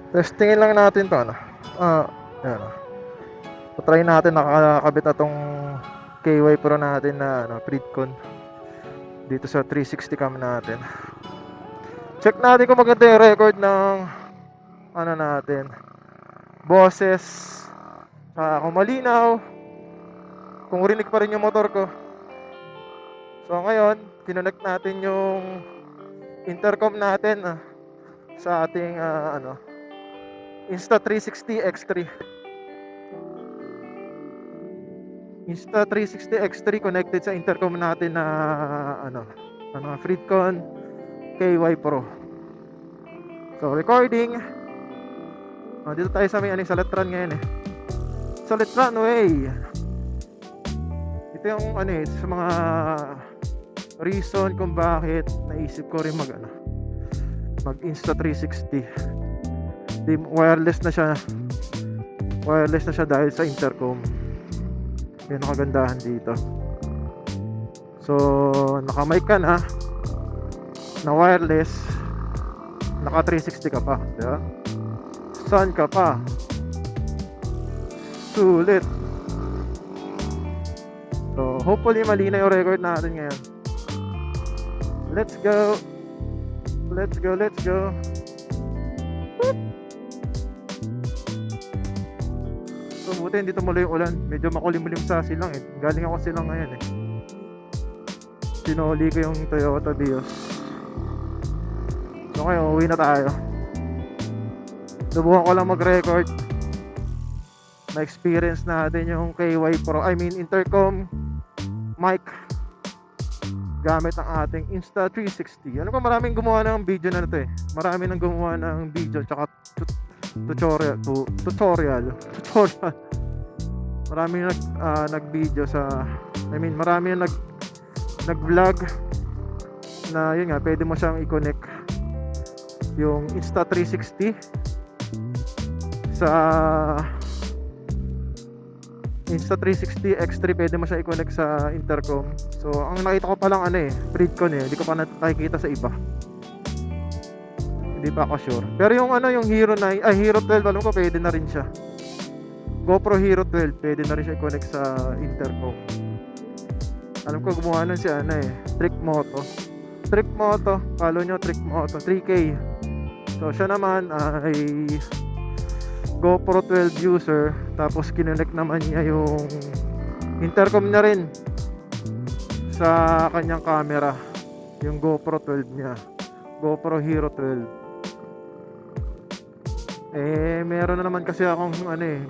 Testingin lang natin to, ano. Yan. Try natin nakakabit na tong KY Pro natin na ano, Freedcon dito sa 360 cam natin. Check natin kung maganda yung record ng ano natin, boses, kung malinaw, kung rinig pa rin yung motor ko. So ngayon, kinonect natin yung intercom natin sa ating Insta360 X3. Insta360 X3 connected sa intercom natin na Freedcon KY Pro. So recording. Dito tayo sa may sa Letran ngayon Sa Letran way. Ito yung sa mga reason kung bakit naisip ko rin mag Insta360. Wireless na siya dahil sa intercom. Yan ang kagandahan dito. So naka-mic ka na wireless, naka 360 ka pa, diba? Saan ka pa? Sulit. So hopefully malinaw yung record natin ngayon. Let's go. So buti hindi tumuloy yung ulan. Medyo makulimlim sa silang Galing ako silang ngayon Sinuli ko yung Toyota Vios. So ngayon uwi na tayo. Subukan ko lang mag-record. Na-experience natin yung KY Pro, intercom mic gamit ang ating Insta360. Ano pa, maraming gumawa ng video na ito Marami nang gumawa ng video tsaka tutorial. Marami nag-video sa marami nag-vlog na yun nga, pwede mo siyang i-connect yung Insta360 sa Insta360 X3, pwede mo siya i-connect sa intercom. So ang nakita ko pa lang Freedcon hindi ko pa nakikita sa iba. Hindi pa ako sure. Pero yung yung Hero 9, Hero 12, alam ko pwede na rin siya. GoPro Hero 12, pwede na rin siya i-connect sa intercom. Alam ko gumawa nun si Trick Moto, follow nyo Trick Moto, 3K. So siya naman ay GoPro 12 user, tapos kinonect naman niya yung intercom na rin sa kanyang camera, yung GoPro 12 niya, GoPro Hero 12. Meron na naman kasi akong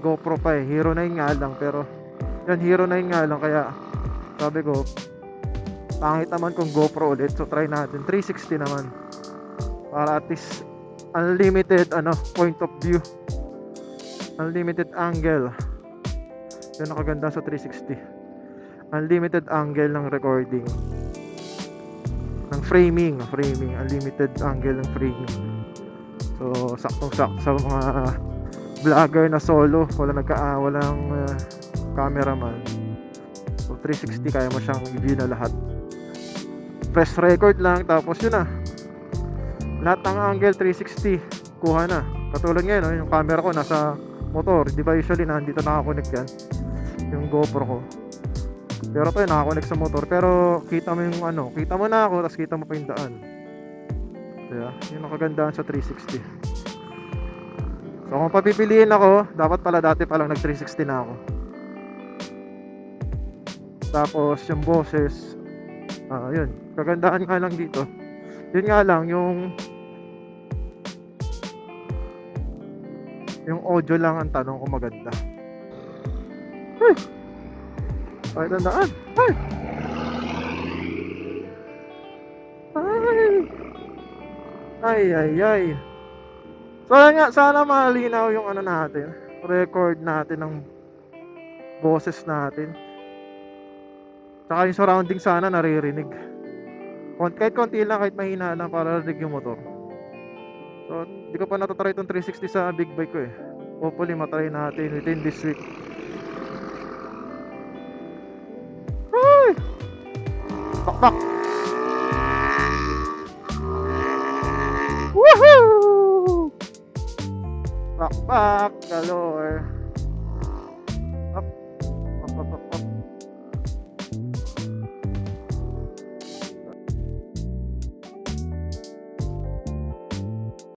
GoPro pa Hero 9 nga lang, pero yan Hero 9 nga lang, kaya sabi ko pangit naman kung GoPro ulit. So try natin 360 naman, para at least unlimited point of view, unlimited angle. Yan ang kaganda sa 360, unlimited angle ng recording, ng framing, unlimited angle ng framing. So saktong-sakto sa mga vlogger na solo, walang cameraman. So 360 kaya mo siyang i-view na lahat. Press record lang, tapos yun na, lahat ng angle 360 kuha na. Katulad ngayon yung camera ko nasa motor, di ba usually nandito nakakonect yan yung GoPro ko, pero ito nakakonect sa motor, pero kita mo yung kita mo na ako, tapos kita mo pa yung daan. Diba? Yun ang kagandahan sa 360. So kung papipiliin ako, dapat pala dati pa lang nag 360 na ako. Tapos yung boses, yun, kagandahan nga lang dito, yun nga lang yung audio lang ang tanong kung maganda. Ay, tandaan. Ay. So nga, sana malinaw yung natin, record natin ng boses natin. Tsaka yung surrounding sana naririnig. Kahit konti lang, kahit mahina lang, para rinig yung motor. So, di ko pa natatry itong 360 sa big bike ko Hopefully matry natin within this week. Ay! Bakbak! Woohoo! Bakbak galore.